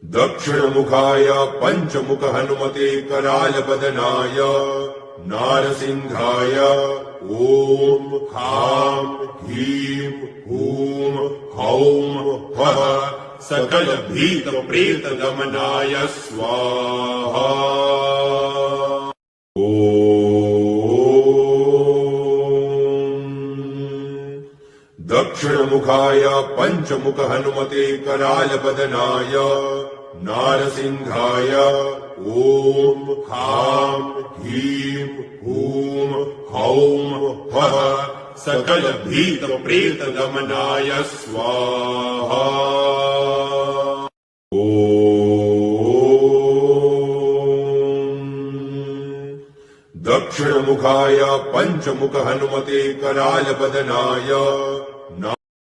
दक्षिणमुखाय पंचमुख हनुमते करालबदनाय नारसिंहाय ओम हां ह्रीं हूं हौं फः सकल भीत प्रेत दमनाय स्वाहा। दक्षिणमुखाय पंचमुख हनुमते करालबदनाय नारसिंहाय ओम हां ह्रीं हूं हौं फः सकल भीत प्रेत दमनाय स्वाहा। दक्षिणमुखाय पंचमुख हनुमते करालबदनाय